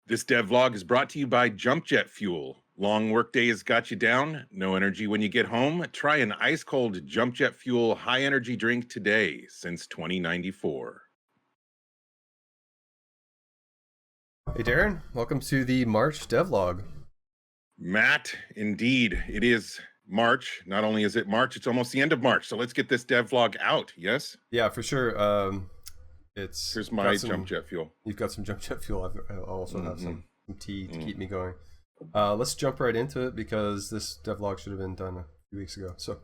This devlog is brought to you by Jump Jet Fuel. Long work days got you down, no energy when you get home. Try an ice cold Jump Jet Fuel high energy drink today since 2094. Hey Darren, welcome to the March devlog. Matt, indeed, it is March. Not only is it March, it's almost the end of March. So let's get this devlog out, yes? Yeah, for sure. Here's my Jump Jet Fuel. You've got some Jump Jet Fuel. I also have some tea to keep me going. Let's jump right into it because this devlog should have been done a few weeks ago. So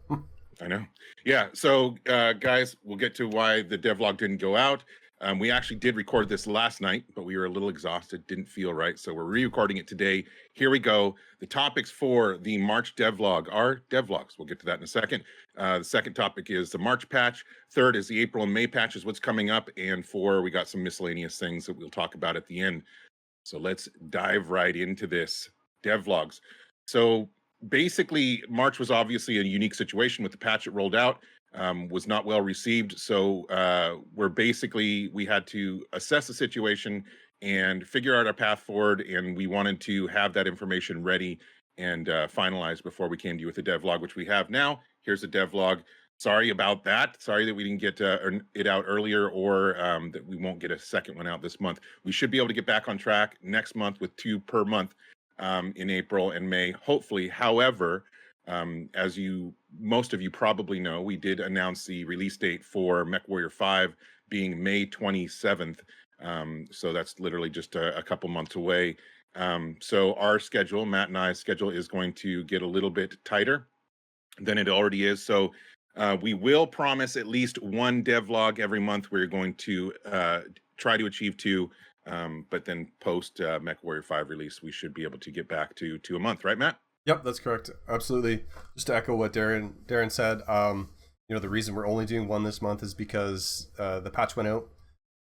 I know. Yeah. So guys, we'll get to why the devlog didn't go out. We actually did record this last night, but we were a little exhausted, didn't feel right. So we're re-recording it today. Here we go. The topics for the March devlog are devlogs. We'll get to that in a second. The second topic is the March patch. Third is the April and May patch, is what's coming up. And four, we got some miscellaneous things that we'll talk about at the end. So let's dive right into this devlogs. So basically, March was obviously a unique situation with the patch that rolled out. Was not well received. So we had to assess the situation and figure out our path forward. And we wanted to have that information ready and finalized before we came to you with the devlog, which we have now. Here's the devlog. Sorry about that. Sorry that we didn't get it out earlier, or that we won't get a second one out this month. We should be able to get back on track next month with 2 per month in April and May, hopefully. However, as most of you probably know, we did announce the release date for MechWarrior 5 being May 27th. So that's literally just a couple months away. So our schedule, Matt and I's schedule, is going to get a little bit tighter than it already is. So we will promise at least 1 devlog every month. We're going to try to achieve 2. But then post MechWarrior 5 release, we should be able to get back to a month, right, Matt? Yep, that's correct. Absolutely. Just to echo what Darren said, the reason we're only doing 1 this month is because the patch went out,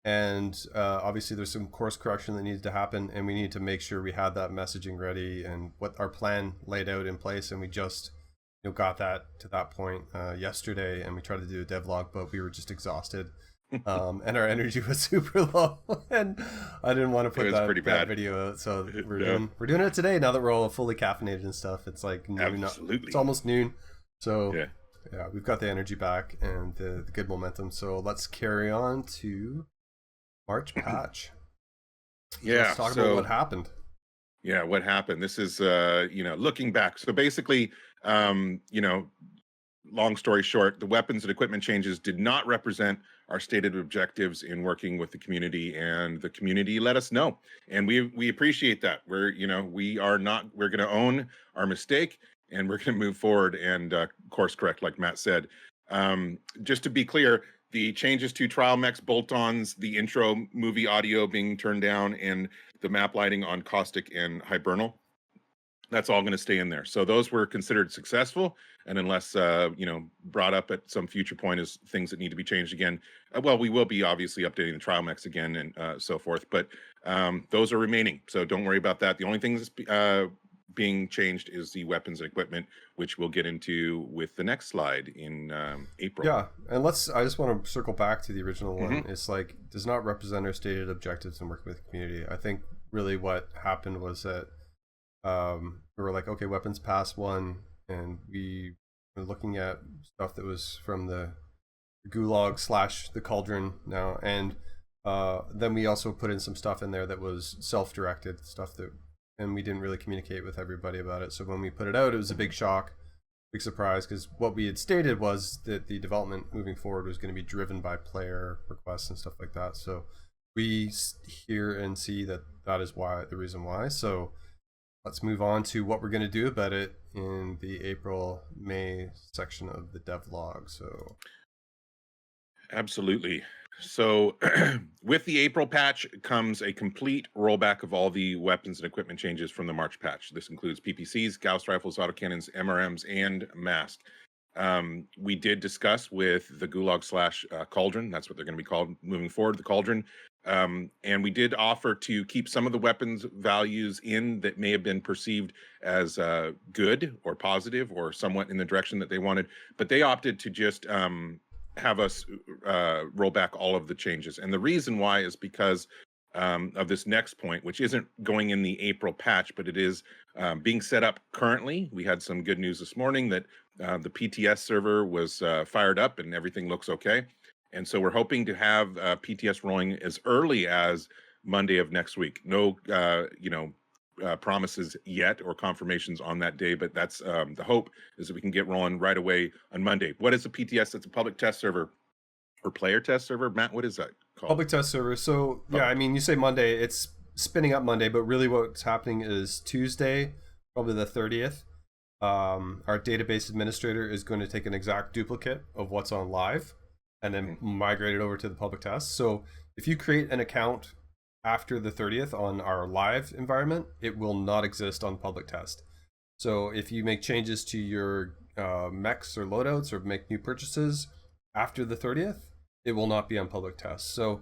and obviously there's some course correction that needs to happen, and we need to make sure we had that messaging ready and what our plan laid out in place, and we just got that to that point yesterday, and we tried to do a devlog, but we were just exhausted. And our energy was super low, and I didn't want to put that video out. So we're doing it today now that we're all fully caffeinated and stuff. It's like noon. Absolutely. It's almost noon. So yeah, we've got the energy back and the good momentum. So let's carry on to March patch. Let's talk about what happened. Yeah, what happened. This is looking back. So basically, long story short, the weapons and equipment changes did not represent our stated objectives in working with the community, and the community let us know, and we appreciate that. We're going to own our mistake, and we're going to move forward and course correct, like Matt said. Just to be clear, the changes to Trial Mechs, Bolt-ons, the intro movie audio being turned down, and the map lighting on Caustic and Hibernal, that's all going to stay in there. So those were considered successful, and unless brought up at some future point as things that need to be changed again, we will be obviously updating the Trial Mechs again and so forth. But those are remaining, so don't worry about that. The only thing that's being changed is the weapons and equipment, which we'll get into with the next slide in April. Yeah, and I just want to circle back to the original one. It's like, does not represent our stated objectives in working with the community. I think really what happened was that we were like, okay, weapons pass 1, and we were looking at stuff that was from the gulag / the Cauldron now, and then we also put in some stuff in there that was self-directed stuff and we didn't really communicate with everybody about it. So when we put it out, it was a big shock, big surprise, because what we had stated was that the development moving forward was going to be driven by player requests and stuff like that. So we hear and see that is the reason why. So let's move on to what we're going to do about it in the April-May section of the devlog. So, absolutely. So, with the April patch comes a complete rollback of all the weapons and equipment changes from the March patch. This includes PPCs, Gauss rifles, autocannons, MRMs, and Misc. We did discuss with the gulag / Cauldron. That's what they're going to be called moving forward, the Cauldron. And we did offer to keep some of the weapons values in that may have been perceived as good or positive or somewhat in the direction that they wanted, but they opted to just have us roll back all of the changes. And the reason why is because of this next point, which isn't going in the April patch, but it is being set up currently. We had some good news this morning that the PTS server was fired up and everything looks okay. And so we're hoping to have PTS rolling as early as Monday of next week. No, promises yet or confirmations on that day, but that's the hope is that we can get rolling right away on Monday. What is a PTS? That's a public test server or player test server. Matt, what is that called? Public test server. So yeah, I mean, you say Monday, it's spinning up Monday, but really what's happening is Tuesday, probably the 30th. Our database administrator is going to take an exact duplicate of what's on live and then migrate it over to the public test. So if you create an account after the 30th on our live environment, it will not exist on public test. So if you make changes to your mechs or loadouts or make new purchases after the 30th, it will not be on public test. So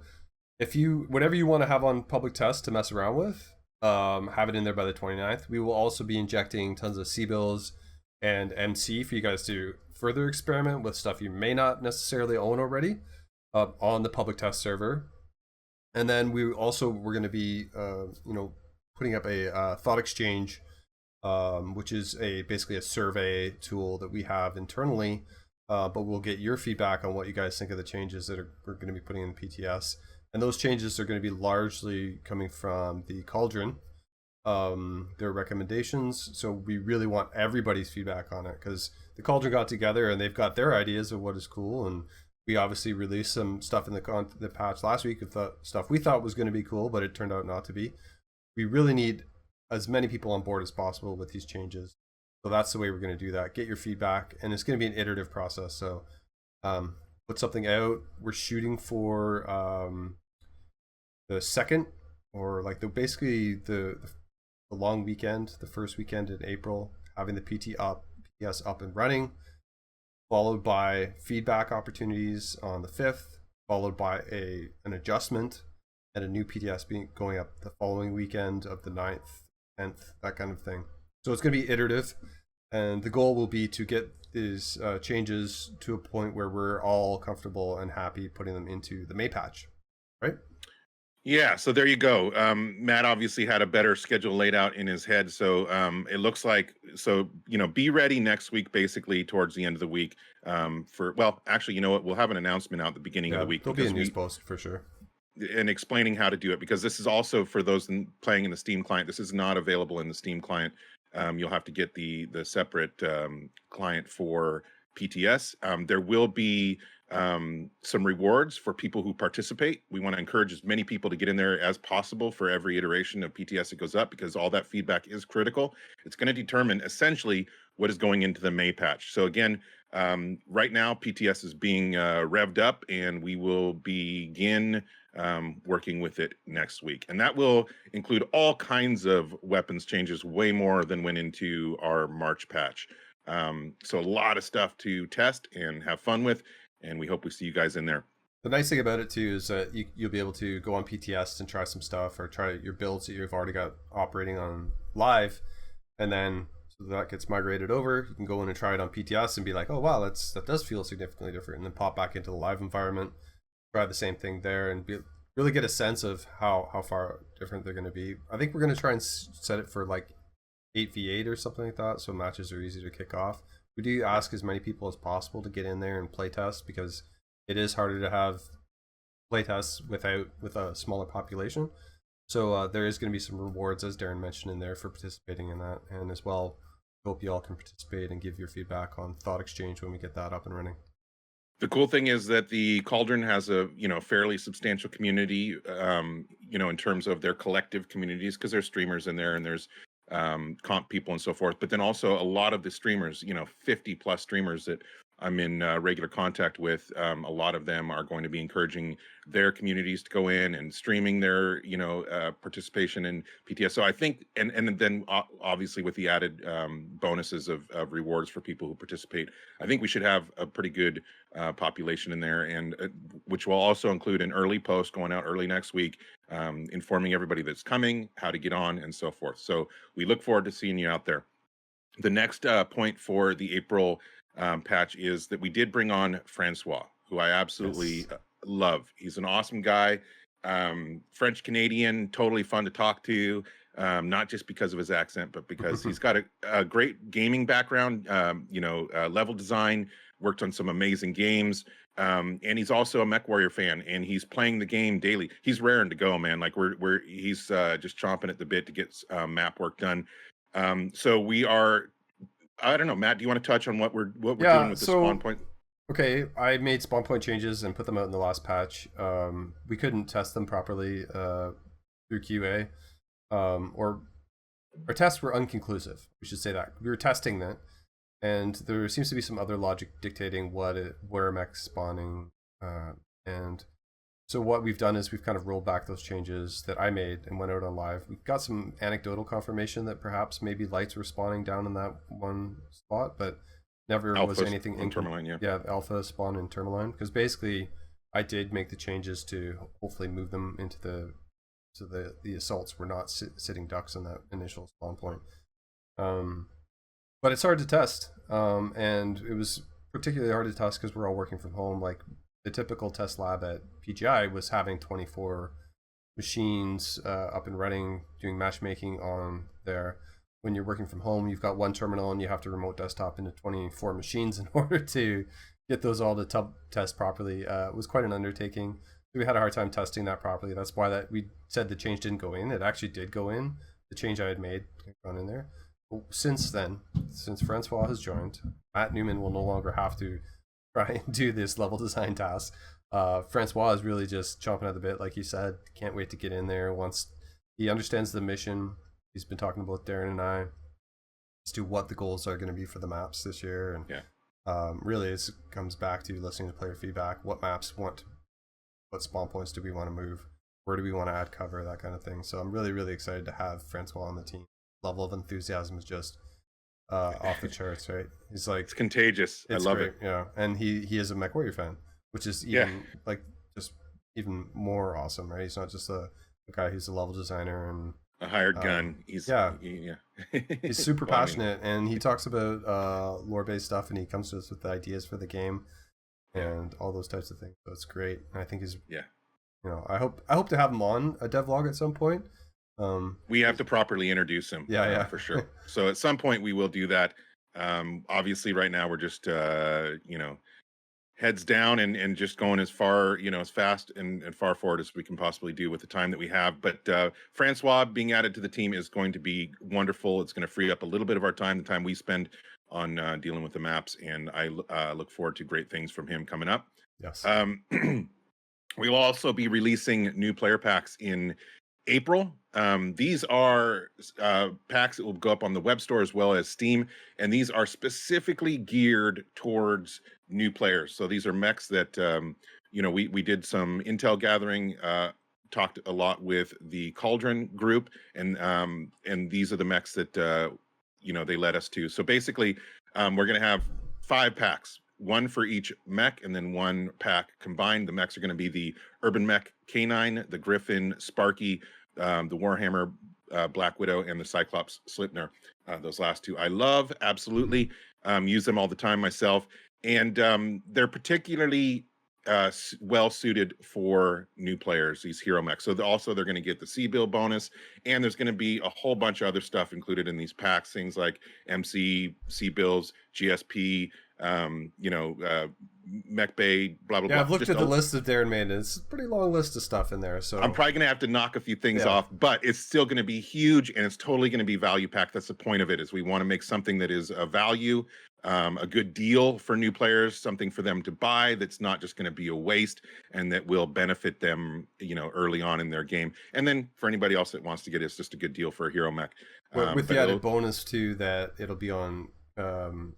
if you, whatever you want to have on public test to mess around with, have it in there by the 29th. We will also be injecting tons of C-bills and MC for you guys to further experiment with stuff you may not necessarily own already on the public test server. And then we're going to be, putting up a thought exchange, which is basically a survey tool that we have internally. But we'll get your feedback on what you guys think of the changes that we're going to be putting in PTS. And those changes are going to be largely coming from the Cauldron, their recommendations. So we really want everybody's feedback on it because the Cauldron got together and they've got their ideas of what is cool. And we obviously released some stuff in the patch last week with the stuff we thought was going to be cool, but it turned out not to be. We really need as many people on board as possible with these changes. So that's the way we're going to do that. Get your feedback, and it's going to be an iterative process. So put something out. We're shooting for the second, or like basically the long weekend, the first weekend in April, having the PTS up and running, followed by feedback opportunities on the 5th, followed by an adjustment and a new PTS going up the following weekend of the 9th, 10th, that kind of thing. So it's going to be iterative, and the goal will be to get these changes to a point where we're all comfortable and happy putting them into the May patch, right? Yeah, so there you go. Matt obviously had a better schedule laid out in his head. So it looks like, be ready next week, basically towards the end of the week actually, you know what? We'll have an announcement out at the beginning of the week. There'll be a news post for sure. And explaining how to do it, because this is also for those playing in the Steam client. This is not available in the Steam client. You'll have to get the separate client for PTS. There will be some rewards for people who participate. We want to encourage as many people to get in there as possible for every iteration of PTS that goes up, because all that feedback is critical. It's going to determine essentially what is going into the May patch. So again, right now PTS is being revved up, and we will begin working with it next week, and that will include all kinds of weapons changes, way more than went into our March patch. So a lot of stuff to test and have fun with, and we hope we see you guys in there. The nice thing about it too is that you'll be able to go on PTS and try some stuff, or try your builds that you've already got operating on live, and then so that gets migrated over. You can go in and try it on PTS and be like, oh wow, that does feel significantly different, and then pop back into the live environment, try the same thing there, and really get a sense of how far different they're going to be. I think we're going to try and set it for like 8v8 or something like that, so matches are easy to kick off. We do ask as many people as possible to get in there and play test, because it is harder to have play tests with a smaller population. So there is going to be some rewards, as Darren mentioned, in there for participating in that, and as well, hope you all can participate and give your feedback on Thought Exchange when we get that up and running. The cool thing is that the Cauldron has a fairly substantial community, in terms of their collective communities, because there's streamers in there and there's comp people and so forth. But then also a lot of the streamers, 50 plus streamers that I'm in regular contact with, a lot of them are going to be encouraging their communities to go in and streaming their, participation in PTS. So I think, and then obviously with the added bonuses of rewards for people who participate, I think we should have a pretty good population in there, and which will also include an early post going out early next week, informing everybody that's coming, how to get on, and so forth. So we look forward to seeing you out there. The next point for the April patch is that we did bring on Francois, who I absolutely love. He's an awesome guy. French Canadian, totally fun to talk to. Not just because of his accent, but because he's got a great gaming background. Level design, worked on some amazing games. And he's also a MechWarrior fan, and he's playing the game daily. He's raring to go, man. Like he's just chomping at the bit to get map work done. So we are. I don't know, Matt. Do you want to touch on what we're doing with the spawn point? Okay, I made spawn point changes and put them out in the last patch. We couldn't test them properly through QA, or our tests were unconclusive. We should say that we were testing that, and there seems to be some other logic dictating where mechs spawning, and so what we've done is we've kind of rolled back those changes that I made and went out on live. We've got some anecdotal confirmation that perhaps maybe lights were spawning down in that one spot, but never Alpha was anything in Tourmaline, alpha spawn in Tourmaline, because basically I did make the changes to hopefully move them into the assaults were not sitting ducks in that initial spawn point. But it's hard to test, and it was particularly hard to test because we're all working from home. Like the typical test lab at PGI was having 24 machines up and running, doing matchmaking on there. When you're working from home, you've got one terminal and you have to remote desktop into 24 machines in order to get those all to test properly. It was quite an undertaking. We had a hard time testing that properly. That's why we said the change didn't go in. It actually did go in. The change I had made gone in there. But since then, since Francois has joined, Matt Newman will no longer have to try and do this level design task. Francois is really just chomping at the bit, like you said. Can't wait to get in there once he understands the mission. He's been talking about Darren and I as to what the goals are going to be for the maps this year, and really it comes back to listening to player feedback. What maps what spawn points do we want to move? Where do we want to add cover? That kind of thing. So I'm really, really excited to have Francois on the team. Level of enthusiasm is just off the charts, right? He's like, it's contagious. I love it. Yeah, and he is a MechWarrior fan, which is even just even more awesome, right? He's not just a guy who's a level designer and a hired gun. He's he's super passionate, and he talks about lore-based stuff, and he comes to us with ideas for the game and all those types of things. So it's great. And I think he's I hope to have him on a devlog at some point. We have to properly introduce him. For sure. So at some point we will do that. Obviously right now we're just heads down and just going as far, as fast and far forward as we can possibly do with the time that we have. But Francois being added to the team is going to be wonderful. It's going to free up a little bit of our time, the time we spend on dealing with the maps, and I look forward to great things from him coming up. Yes. We will also be releasing new player packs in April. These are packs that will go up on the web store as well as Steam, and these are specifically geared towards new players. So these are mechs that we did some intel gathering, talked a lot with the Cauldron group, and these are the mechs that they led us to. So basically we're going to have 5 packs, one for each mech, and then one pack combined. The mechs are going to be the UrbanMech K9, the Griffin, Sparky, the Warhammer Black Widow, and the Cyclops Sleipnir. Those last 2 I love, absolutely. Use them all the time myself, and they're particularly well suited for new players, these hero mechs. So they're going to get the C-Bill bonus, and there's going to be a whole bunch of other stuff included in these packs, things like MC, C-Bills, GSP, Mech Bay, blah blah blah. I've looked at the list that Darren made. It's a pretty long list of stuff in there. So I'm probably gonna have to knock a few things off, but it's still gonna be huge, and it's totally gonna be value packed. That's the point of it, is we want to make something that is a value, a good deal for new players, something for them to buy that's not just gonna be a waste, and that will benefit them, early on in their game. And then for anybody else that wants to get it, it's just a good deal for a hero mech. With the added bonus too that it'll be on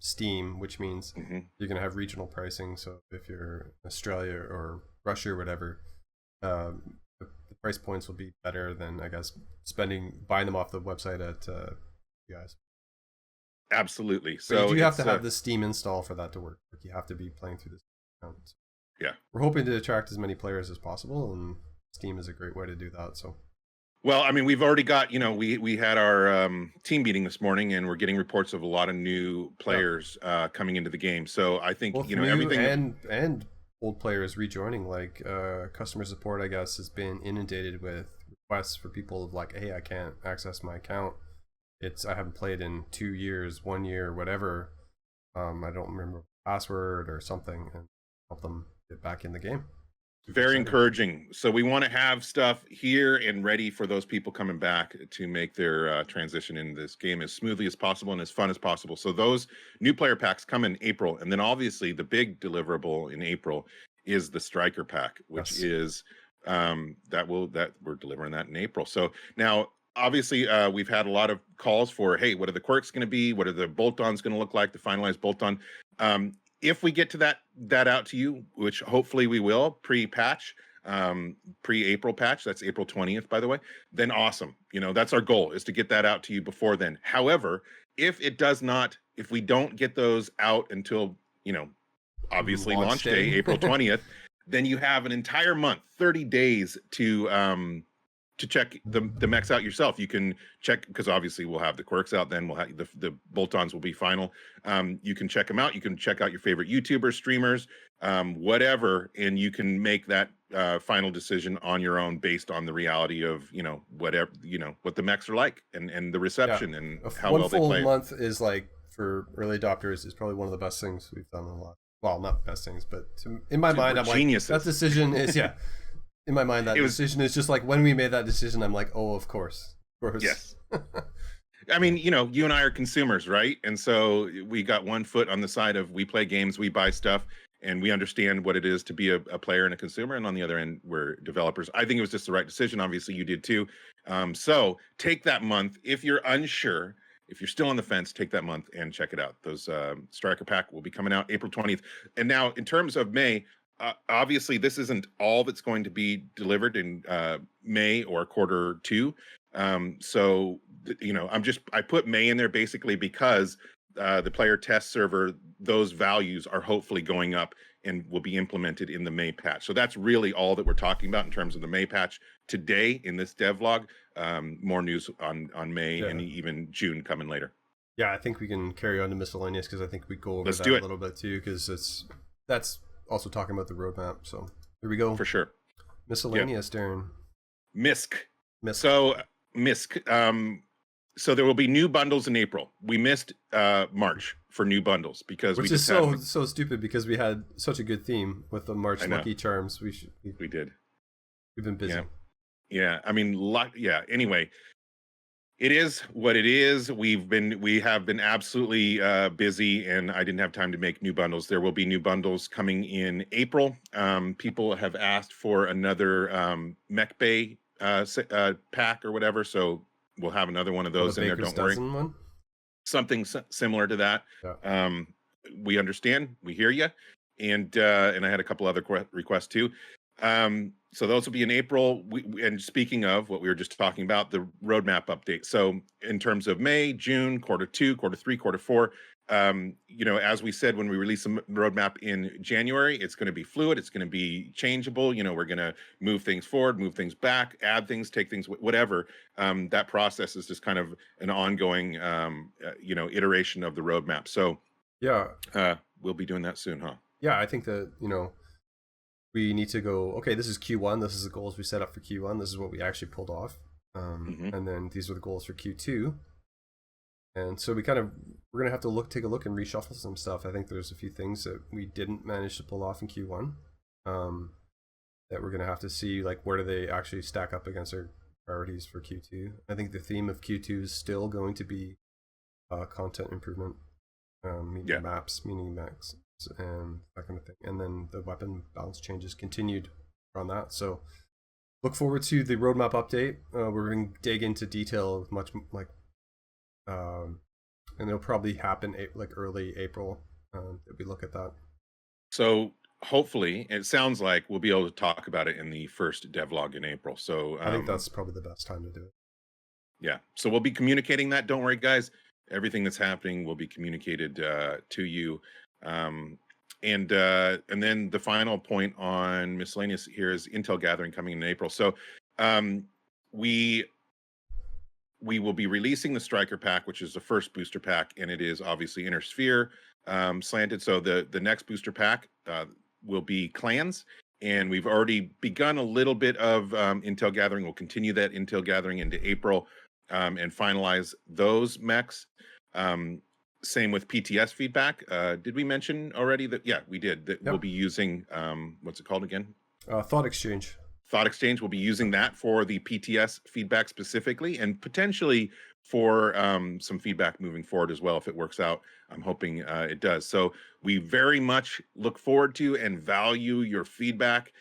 Steam, which means you're going to have regional pricing. So if you're Australia or Russia or whatever, the price points will be better than, I guess, buying them off the website at you guys. Absolutely. So you do have to have the Steam install for that to work. Like, you have to be playing through this account. Yeah. We're hoping to attract as many players as possible, and Steam is a great way to do that. So. Well, I mean, we've already got, we had our team meeting this morning, and we're getting reports of a lot of new players coming into the game. So I think, both everything and old players rejoining. Like customer support, I guess, has been inundated with requests for people of like, hey, I can't access my account. I haven't played in 2 years, 1 year, whatever. I don't remember password or something, and help them get back in the game. Very encouraging. So we want to have stuff here and ready for those people coming back to make their transition in this game as smoothly as possible and as fun as possible. So those new player packs come in April, and then obviously the big deliverable in April is the Stryker pack, which is that we're delivering that in April. So now obviously we've had a lot of calls for, hey, what are the quirks going to be? What are the bolt-ons going to look like? The finalized bolt-on. If we get to that out to you, which hopefully we will, pre-patch, pre-April patch, that's April 20th, by the way, then awesome. You know, that's our goal, is to get that out to you before then. However, if we don't get those out until, you know, obviously launch day, April 20th, then you have an entire month, 30 days to check the mechs out yourself. You can check, because obviously we'll have the quirks out, then we'll have the bolt-ons will be final. You can check them out. You can check out your favorite YouTubers, streamers, whatever, and you can make that final decision on your own based on the reality of, you know, whatever, you know, what the mechs are like and the reception and how well they play. 1 full month is, like, for early adopters, is probably one of the best things we've done a lot. Well, not best things, but in my mind, I'm geniuses. Like, that decision is, yeah. In my mind, that decision is just like, when we made that decision, I'm like, oh, of course. Yes. I mean, you know, you and I are consumers, right? And so we got one foot on the side of, we play games, we buy stuff, and we understand what it is to be a player and a consumer. And on the other end, we're developers. I think it was just the right decision. Obviously, you did too. So take that month. If you're unsure, if you're still on the fence, take that month and check it out. Those Stryker pack will be coming out April 20th. And now, in terms of May, obviously, this isn't all that's going to be delivered in May or quarter 2. So, you know, I put May in there basically because the player test server, those values are hopefully going up and will be implemented in the May patch. So that's really all that we're talking about in terms of the May patch today in this devlog. More news on May and even June coming later. Yeah, I think we can carry on to miscellaneous, because I think we go over that a little bit too, because that's also talking about the roadmap. So here we go. For sure. Miscellaneous, Darren. Misc. So Misc. So there will be new bundles in April. We missed March for new bundles because which is so stupid, because we had such a good theme with the March Lucky Charms. We did. We've been busy. Yeah. I mean, anyway, it is what it is. We have been absolutely busy, and I didn't have time to make new bundles. There will be new bundles coming in April. People have asked for another Mech Bay pack or whatever, so we'll have another one of those in there. Don't worry. One? Something similar to that. Yeah. We understand. We hear you. And I had a couple other requests too. So those will be in April. And speaking of what we were just talking about, the roadmap update. So in terms of May, June, quarter 2, quarter 3, quarter 4, you know, as we said, when we release the roadmap in January, it's going to be fluid. It's going to be changeable. You know, we're going to move things forward, move things back, add things, take things, whatever. That process is just kind of an ongoing, you know, iteration of the roadmap. So yeah, we'll be doing that soon, huh? Yeah, I think that, you know, we need to go, okay, this is Q1. This is the goals we set up for Q1. This is what we actually pulled off. And then these are the goals for Q2. And so we're going to have to take a look and reshuffle some stuff. I think there's a few things that we didn't manage to pull off in Q1 that we're going to have to see, like, where do they actually stack up against our priorities for Q2. I think the theme of Q2 is still going to be content improvement, meaning maps, meaning mechs, and that kind of thing. And then the weapon balance changes continued on that. So look forward to the roadmap update. We're going to dig into detail much, like, and it'll probably happen like early April that we look at that. So hopefully, it sounds like we'll be able to talk about it in the first devlog in April. So I think that's probably the best time to do it. Yeah. So we'll be communicating that. Don't worry, guys. Everything that's happening will be communicated to you. And then the final point on miscellaneous here is Intel Gathering coming in April. So we will be releasing the Stryker pack, which is the first booster pack, and it is obviously Inner Sphere slanted. So the next booster pack, will be clans, and we've already begun a little bit of intel gathering. We'll continue that intel gathering into April and finalize those mechs. Same with PTS feedback. Did we mention already that? Yeah, we did. That we'll be using, what's it called again? Thought Exchange. Thought Exchange. We'll be using that for the PTS feedback specifically, and potentially for some feedback moving forward as well, if it works out. I'm hoping it does. So we very much look forward to and value your feedback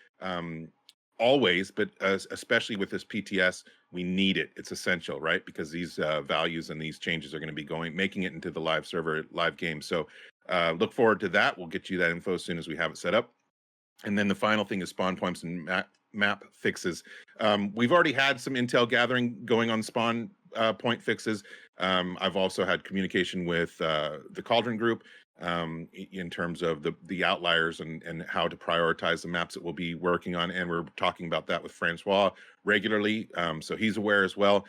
always, but especially with this PTS, we need it. It's essential, right? Because these values and these changes are going to be making it into the live server, live game. So look forward to that. We'll get you that info as soon as we have it set up. And then the final thing is spawn points and map fixes. We've already had some intel gathering going on spawn point fixes. I've also had communication with the Cauldron group in terms of the outliers and how to prioritize the maps that we'll be working on. And we're talking about that with Francois regularly. So he's aware as well.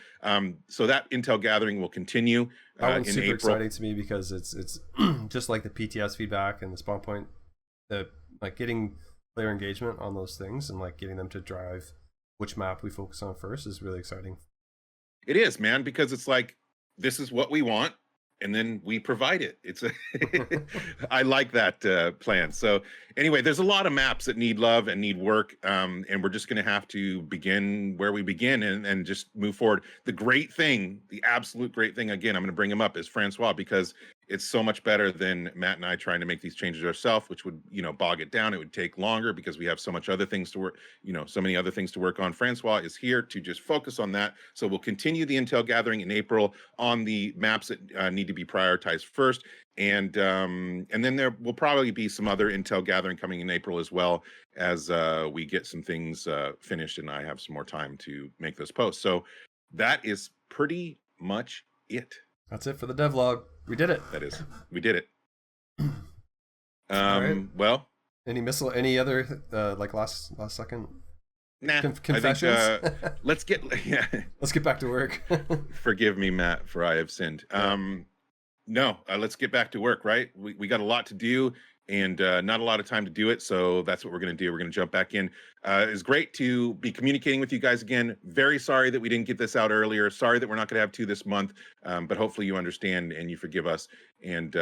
So that intel gathering will continue that one's in super April. Exciting to me because it's just like the PTS feedback and the spawn point, like getting player engagement on those things and like getting them to drive which map we focus on first is really exciting. It is, man, because it's like, this is what we want, and then we provide it. It's I like that plan. So anyway, there's a lot of maps that need love and need work, and we're just going to have to begin where we begin and just move forward. The great thing, the absolute great thing, again, I'm going to bring him up, is Francois, because it's so much better than Matt and I trying to make these changes ourselves, which would, bog it down. It would take longer because we have so much other things to work, so many other things to work on. Francois is here to just focus on that. So we'll continue the intel gathering in April on the maps that need to be prioritized first. And then there will probably be some other intel gathering coming in April as well, as we get some things finished and I have some more time to make those posts. So that is pretty much it. That's it for the devlog. We did it. That is, we did it. Right. Well, any other like last second? Nah. Confessions. I think, let's get back to work. Forgive me, Matt, for I have sinned. No, let's get back to work. Right, we got a lot to do and not a lot of time to do it. So that's what we're going to do. We're going to jump back in. It's great to be communicating with you guys again. Very sorry that we didn't get this out earlier. Sorry that we're not going to have 2 this month. But hopefully you understand and you forgive us. And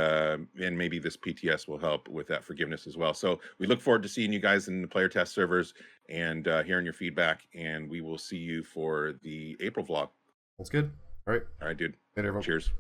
maybe this PTS will help with that forgiveness as well. So we look forward to seeing you guys in the player test servers and hearing your feedback. And we will see you for the April vlog. That's good. All right. All right, dude. Later, everyone. Cheers.